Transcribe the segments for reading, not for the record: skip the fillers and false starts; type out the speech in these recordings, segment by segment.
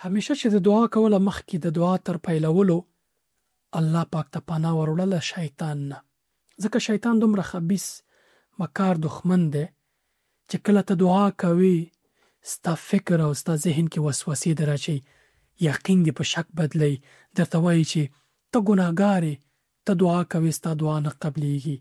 همیشه چې د دعا کوله مخکې د دعا تر پیلولو الله پاک ته پناه وروړله شیطان نه. ځکه شیطان دومره خبیث مکار دښمن دی چې کله ته دعا کوي ستا فکر او ستا ذهن کې وسوسې درچي، یقین دې په شک بدلی، درته وایي چې ته ګناهګار یې، ته دعا کوي ستا دعا نه قبلیږي.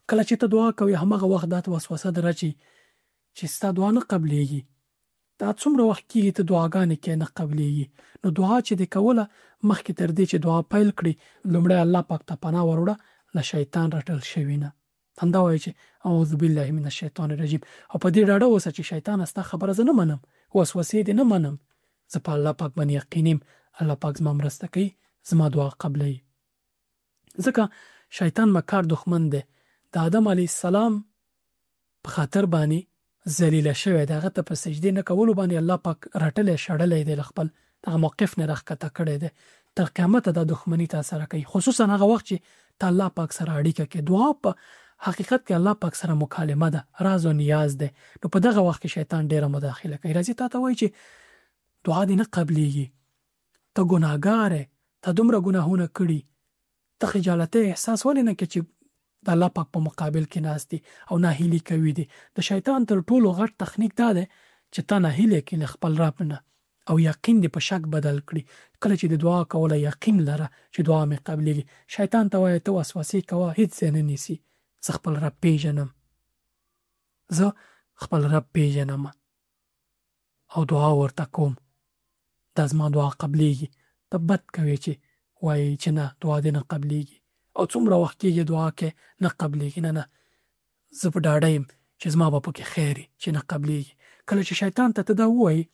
کله چې ته دعا کوي همغه وخت دا وسوسه درچي چې ستا دعا نه قبلیږي. دا څومره وخت کېږي ته دعاګانې کې نه قبلیږي. نو دعا چې دې کوله مخکې تر دې چې دعا پیل کړي لومړی الله پاک ته پناه وروړه له شیطان رټل شوي نه. همدا وایي چې اعوذ بالله من الشیطان الرجیم. او په دې ډاډه اوسه چې شیطان ستا خبره زه نه منم، وسوسې دې نه منم، زه په الله پاک باندې یقین یم، الله پاک زما مرسته کوي، زما دعا قبلوي. ځکه شیطان مکار دښمن دی. د آدم علیه السلام په خاطر باندې ذلیله شوی دی، هغه ته په سجدې نه کولو باندې الله پاک رټلی شړلی دی، له خپل دغه موقف نه راښکته کړی دی. تر قیامته دا دښمني تا سره کوي، خصوصا هغه وخت چې ته الله پاک سره اړیکه کې. دعا په حقیقت کې الله پاک سره مکالمه ده، راز او نیاز ده. نو په دغه وخت کې شیطان ډیره مداخله کوي، راځي تا ته وایي چې دعا دې نه قبلیږي، ته ګناهګار یې، ته دومره ګناهونه کړي، ته خجالته احساس ولې نه کوې چې د الله پاک په مقابل کې ناست دي او ناهیلي کوي دي. د شیطان تر ټولو غټ تخنیک دا دی چې ته ناهیلي کړي له خپل رب نه او یقین دې په شک بدل کړي. کله چې د دعا کوله یقین لره چې دعا مې قبلیږي. شیطان ته وایي ته وسوسې کوه، هیڅ ځای نه نیسي، زه خپل رب پیژنم، زه خپل رب پیژنم او دعا ورته کوم، دا زما دعا قبلیږي. ته بد کوي چې وایي چې نه دعا دې نه قبلیږي او څومره وخت کېږي دعا کې نه قبلیږي. نه زه په ډاډه یم چې زما به پکې خیر وي چې نه قبلیږي. کله چې شیطان ته دا ووایي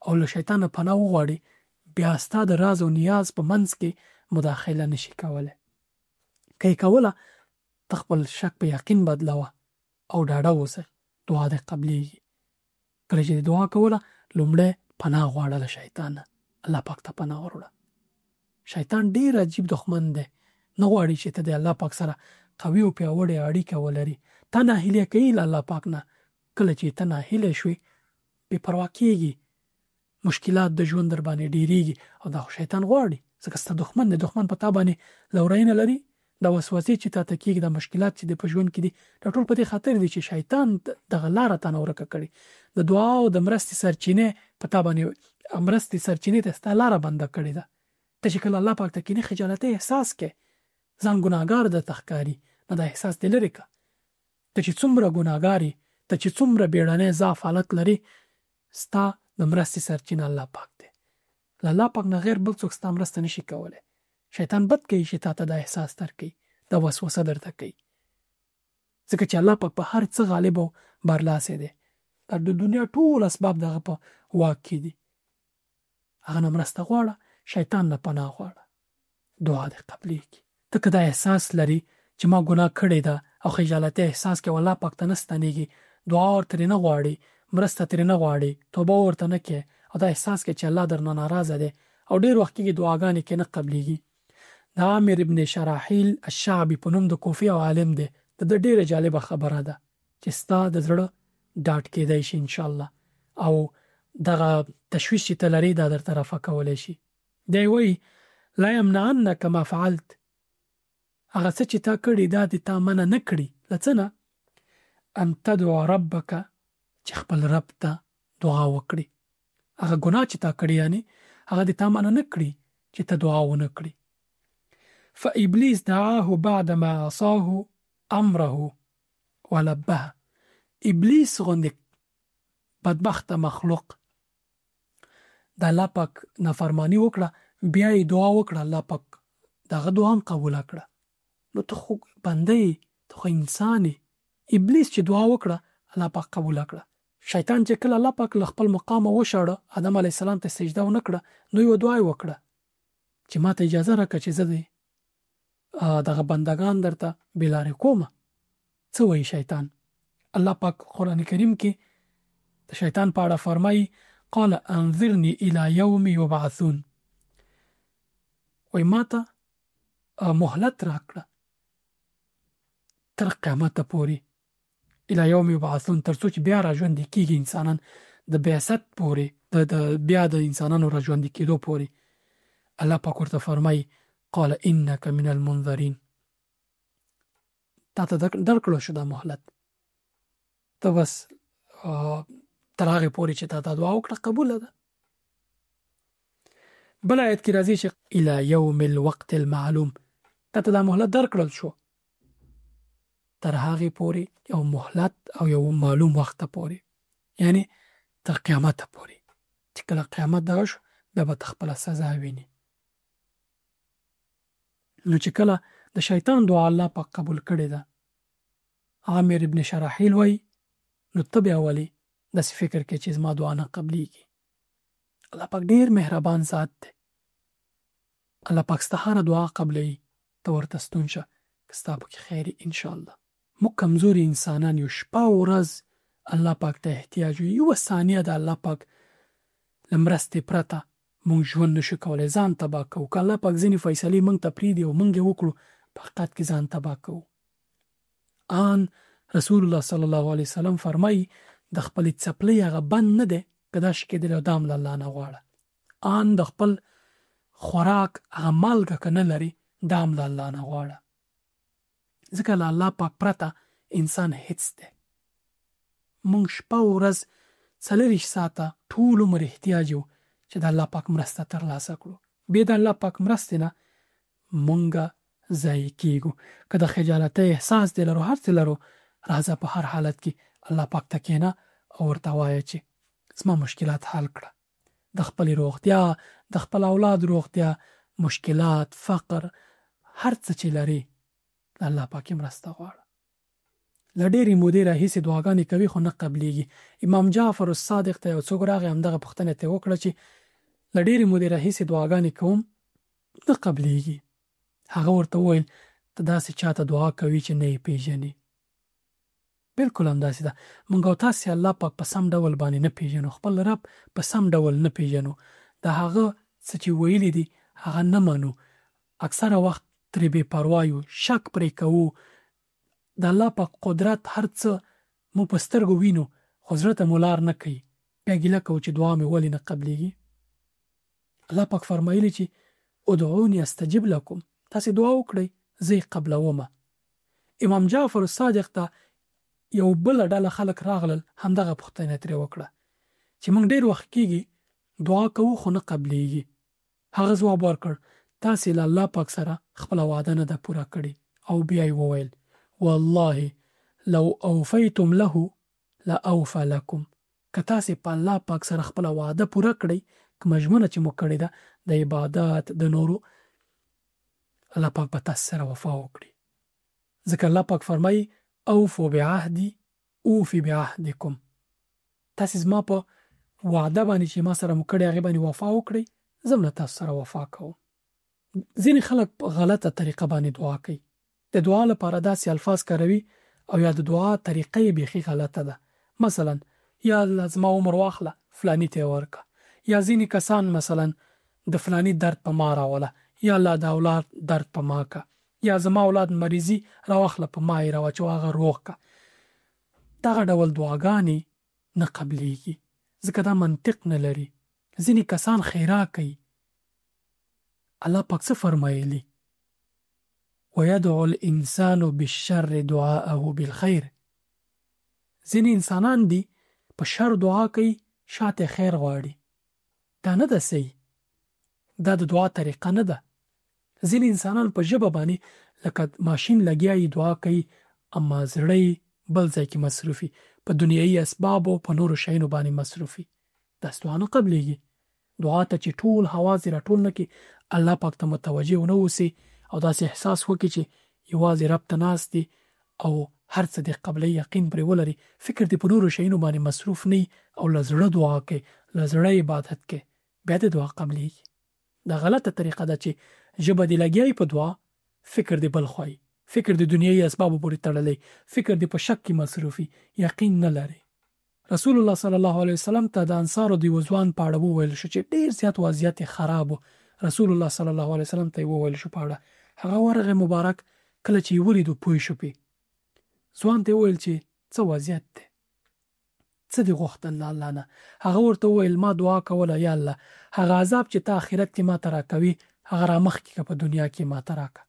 او له شیطان پناه وغواړي، بیا ستا د راز او نیاز په منځ کې مداخله نشي کولی. که یې کوله ته خپل شک په یقین بدلوه او ډاډه اوسه دعا دې قبلیږي. کله چې دعا کوله لومړی پناه غواړه له شیطان نه، الله پاک ته پناه وروړه. شیطان ډیر عجیب دښمن دی، نه غواړي چې ته د الله پاک سره قوي او پیاوړې اړیکه ولري. ته ناهیلی کوي له الله پاک نه. کله چې ته ناهیلی شوې بې پروا کېږي، مشکلات د ژوند در باندې ډیریږي او دا شیطان غواړي، ځکه ستا دښمن دی، دښمن په تا باندې لورۍ نه لري. دا وسوسې چې تا ته کېږي، دا مشکلات چې د په ژوند کې دي، دا ټول په دې خاطر دي چې شیطان دغه لاره تا نه ورکه کړي. د دعا او د مرستې سرچینې په تا باندې مرستې سرچینې ته ستا لاره بنده کړې ده. ته چې کله الله پاک ته کینې خجالته احساس کې ځان ګناهګار درته ښکاري، نو دا احساس دې لرې که. ته چې څومره ګناهګار یې، ته چې څومره بیړنی ضعف حالت لري، ستا د مرستې سرچینه الله پاک دی. له الله پاک نه غیر بل څوک ستا مرسته نشي کولی. شیطان بد کوي چې تا ته دا احساس درکوي، دا وسوسه درته کوي، ځکه چې الله پاک په هر څه غالب او برلاسی دی. د دنیا ټول اسباب دغه په واک کې دي. هغه نه مرسته غواړه، شیطان نه پناه غواړه، دعا دې قبلیږي. ته که دا احساس لري چې ما ګناه کړې ده او خجالته احساس کې الله پاک ته نه ستنېږي، دعا ورته نه غواړي، مرسته ترې نه غواړي، توبه ورته نه کوې او دا احساس کې چې الله درنه ناراضه دی او ډېر وخت کېږي دعاګانې کې نه قبلیږي. د عامر ابن شراحیل الشعبي په نوم د کوفي او عالم دی. د ډېره جالبه خبره ده چې ستا د زړه ډاډ کېدی شي انشاءالله او دغه تشویش چې ته لرې دا درته رفع کولی شي. دی وایي لا یمنعنک ما فعلت، هغه څه چې تا کړي دا دې تا منع نه کړي له څه نه، ان تدعو ربک، چې خپل رب ته دعا وکړي. هغه ګناه چې تا کړي یعنی هغه دې تا منع نه کړي چې ته دعا ونه کړي. فابلیس دعاه بعد ما عصاه امره ولبه. ابلیس غوندې بدبخته مخلوق د الله پاک نافرمانی وکړه، بیا یې دعا وکړه، الله پاک دغه دعا هم قبوله کړه. نو ته خو بنده یې، ته خو انسان یې. ابلیس چې دعا وکړه الله پاک قبوله کړه. شیطان چې کله الله پاک له خپل مقامه وشاړه، آدم علیه السلام ته سجده ونه کړه، نو یو دعا یې وکړه چې ما ته اجازه راکړه چې زه دغه بندگان درته بېلارې کومه. څه وایي شیطان؟ الله پاک قرآن کریم کې د شیطان په اړه فرمایي قال انظرني الى يوم يبعثون، وایي ما ته مهلت راکړه تر قیامته پورې، الى يوم يبعثون، تر څو چې بیا را ژوندي کېږي انسانان د بعثت پورې، د بیا د انسانانو را ژوندي کېدو پورې الله پاک ورته فرمایي قال انک من المنذرین، تا ته درکړل شو دا مهلت، ته بس تر هغې پورې چې تا دعا وکړه قبوله ده. بل آیت کې راځي چې الى یوم الوقت المعلوم، تا ته دا مهلت درکړل شو تر هغې پورې، یو مهلت او یو معلوم وخت پورې، یعنی تر قیامت پورې، چې کله قیامت دغه شو بیا به خپله سزا ویني. نو چې کله د شیطان دعا الله پاک قبول کړې ده، عامر ابن شراحیل وایي نو ته بیا ولې داسې فکر کې چې زما دعا نه قبلیږي؟ الله پاک ډېر مهربان ذات دی، الله پاک ستا هره دعا قبلوي، ته ورته ستون شه که ستا پکې خیر انشاءالله. موږ کمزوري انسانان یو، شپه او ورځ الله پاک ته احتیاج یو، یوه ثانیه د الله پاک له مرستې پرته موږ ژوند نشو کولی، ځان تباه کوو. که الله پاک ځینې فیصلې موږ ته پرېږدي او موږ یې وکړو، په حقیقت کې ځان تباه کوو. آن رسول الله صلی الله علیه وسلم فرمایي د خپلې څپلۍ هغه بند نه دی که دا شي کېدلی او دا هم له الله نه غواړه. آن د خپل خوراک هغه مالګه که نه لري، دا هم له الله نه غواړه، ځکه له الله پاک پرته انسان هیڅ دی. موږ شپه او ورځ 24 ساعته ټول عمر احتیاج یو چې د الله پاک مرسته ترلاسه کړو. بې د الله پاک مرستې نه موږ ضایع کېږو. که د خجالتۍ احساس دی لرو، هر څه لرو، راځه په هر حالت کې الله پاک ته کښېنه او ورته وایه چې زما مشکلات حل کړه. د خپلې روغتیا، د خپل اولاد روغتیا، مشکلات، فقر، هر څه چې لري د الله پاک مرسته غواړه. له ډېرې مودې راهیسې دعاګانې کوي خو نه قبلیږي. امام جعفر الصادق ته یو څوک راغی، همدغه پوښتنه ترې وکړه چې له ډېرې مودې راهیسې دعاګانې کوم نه قبلیږي. هغه ورته وویل ته داسې چاته دعا کوي چې نه یې پیژنې. بلکل همداسې ده، موږ او تاسې الله پاک په سم ډول باندې نه پیژنو، خپل رب په سم ډول نه پیژنو، د هغه څه چې ویلي دي هغه نه منو، اکثره وخت ترې بې پروا یو، شک پرې کوو. د الله پاک قدرت هر څه مو په سترګو وینو خو زړه ته مو لار نه کوي، بیا ګیله کوو چې دعا مې ولې نه قبلیږي. الله پاک فرمایلی چې ادعوني استجب لکم، تاسې دعا وکړئ زه یې قبلومه. امام جعفر الصادق ته یو بله ډله خلک راغلل، همدغه پوښتنه ترې وکړه چې موږ ډېر وخت کېږي دعا کوو خو نه قبلیږي. هغه ځواب ورکړ تاسې له الله پاک سره خپله وعده نه ده پوره کړې. او بیا یې وویل والله لو اوفیتم له لاوفى لکم، که تاسې په الله پاک سره خپله وعده پوره کړئ، کومه ژمنه چې مو کړې ده د عبادت د نورو، الله پاک به تاسې سره وفا وکړي. ځکه الله پاک فرمایي اوفو بعهدي اوفي بعهدکم، تاسې زما په وعده باندې چې ما سره مو کړې هغې باندې وفا وکړئ، زه هم له تاسو سره وفا کوم. ځینې خلک په غلطه طریقه باندې دعا کوي، د دعا لپاره داسې الفاظ کاروي او یا د دعا طریقه یې بیخي غلطه ده. مثلا یا الله زما عمر واخله فلانی ته ورکه، یا ځینې کسان مثلا د فلانی درد په ما راوله، یا الله د اولاد درد په ما که، یا زما اولاد مریضي راواخله په ما یې راوچو هغه روغ که. دغه ډول دعاګانې نه قبلیږي ځکه دا منطق نه لري. ځینې کسان خیرا کوي، الله پاک څه فرمایلی ويدعو الانسان بالشر دعاءه بالخير، ځینې انسانان دي په شر دعا کوي شاته خیر غواړي. دا نه ده صحیح، دا د دعا طریقه نه ده. ځینې انسانان په ژبه باندې لکه ماشین لګیا یې دعا کوي، اما زړه بل ځای کې مصروفي، په دنیایي اسبابو په نورو شیانو باندې مصروفي. داسې دعا نه قبلیږي. دعا ته چې ټول حواس را ټول نه کړي، الله پاک ته متوجه ونه اوسي او داسې احساس وکړي چې یوازې رب ته ناست دي او هر څه د قبلې یقین پرې ولري، فکر دې په نورو شیانو باندې مصروف نه او له زړه دعا کوي، له زړه عبادت کوي، بیا د دعا قبلیږي. دا غلطه طریقه ده چې ژبه دې لګیایي په دعا، فکر دې بل خوایي، فکر دې دنیایي اسبابو پورې تړلی، فکر دې په شک کې مصروفي، یقین نه لري. رسول الله صلی الله علیه وسلم ته د انصارو د یوه ځوان په اړه وویل شو چې ډېر زیات وضعیت یې خراب و. رسول الله صلی الله علیه وسلم ته یې وویل شو په اړه، هغه ورغه مبارک کله چې یې ولیدو پوه شو پې. ځوان ته یې وویل چې څه وضعیت دی؟ څه دې غوښتل له الله نه؟ هغه ورته وویل ما دعا کوله یا الله هغه عذاب چې ته آخرت کې ماته راکوي هغه را مخکې که په دنیا کې ماته راکړه.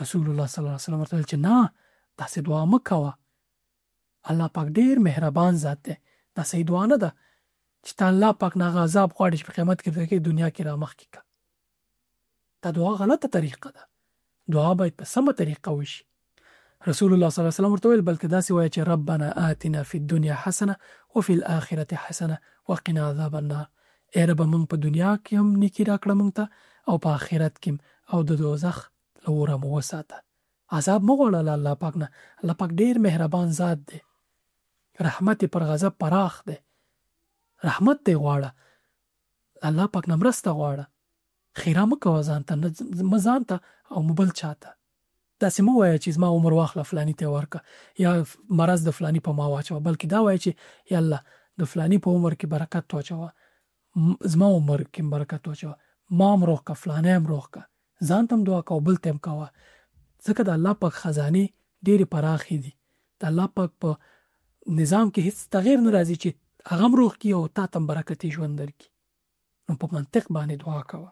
رسول الله صلی الله علیه وسلم ورته ویل چې نه داسې دعا مه کوه، الله پاک ډېر مهربان ذات دی، دا صحیح دعا نه ده چې ته الله پاک نه هغه عذاب غواړي چې په قیامت کې دنیا کې را مخکې که. دا دعا غلطه طریقه ده، دعا باید په سمه طریقه وشي. رسول الله صلی الله علیه وسلم ورته ویل بلکې داسې وایي چې ربنا آتنا فی الدنیا حسنه وفي الاخره حسنه وقنا عذاب النار. ای رب موږ په دنیا کې هم نیکی راکړه موږ ته او په آخرت کې او د دوزخ له اوره مو وساته. عذاب مه غواړه له الله پاک نه، الله پاک ډېر مهربان ذات دی، رحمت پر غضب پراخ دی. رحمت دی غواړه، الله پاک نه مرسته غواړه، خیره مه کوه ځان ته، مه ځان ته او مه بل چاته. داسې مه وایه چې زما عمر واخله فلاني ته ورکه یا مرض د فلاني په ما واچوه، بلکې دا وایه چې یا الله د فلاني په عمر کې برکت واچوه، زما عمر کې برکت واچوه، ما هم روغ که فلانی هم روغ که. ځان ته هم دعا کوه بل ته هم کوه، ځکه د الله پاک خزانې ډېرې پراخې دي. د الله پاک په نظام کې هیڅ تغیر نه راځي چې هغه هم روغ کړي او تا ته هم برکتي ژوند درکړي. نو په منطق باندې دعا کوه.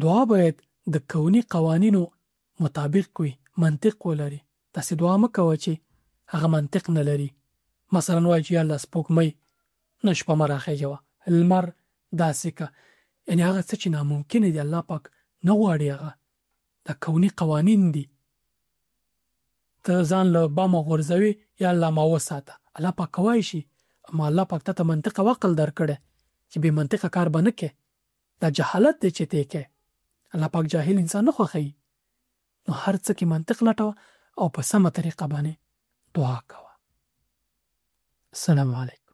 دعا باید د کوني قوانینو مطابق وي، منطق ولري. داسې دعا مه کوه چې هغه منطق نه لري. مثلا وایي چې یا الله سپوږمۍ نه شپه مه راخیژوه، لمر داسې که، یعنې هغه څه چې ناممکنه دي الله پاک نه غواړي، هغه د کوني قوانین دي. ته ځان له بامه غورځوي یا الله ما وساته، الله پاک کوای شي، اما الله پاک ته منطق او عقل درکړی چې بې منطقه کار به نه کوې. دا جهالت دی چې ته کوې. الله پاک جاهل انسان نه خوښوي. نو هر څه کې منطق لټوه او په سمه طریقه باندې دعا کوه. السلام علیکم.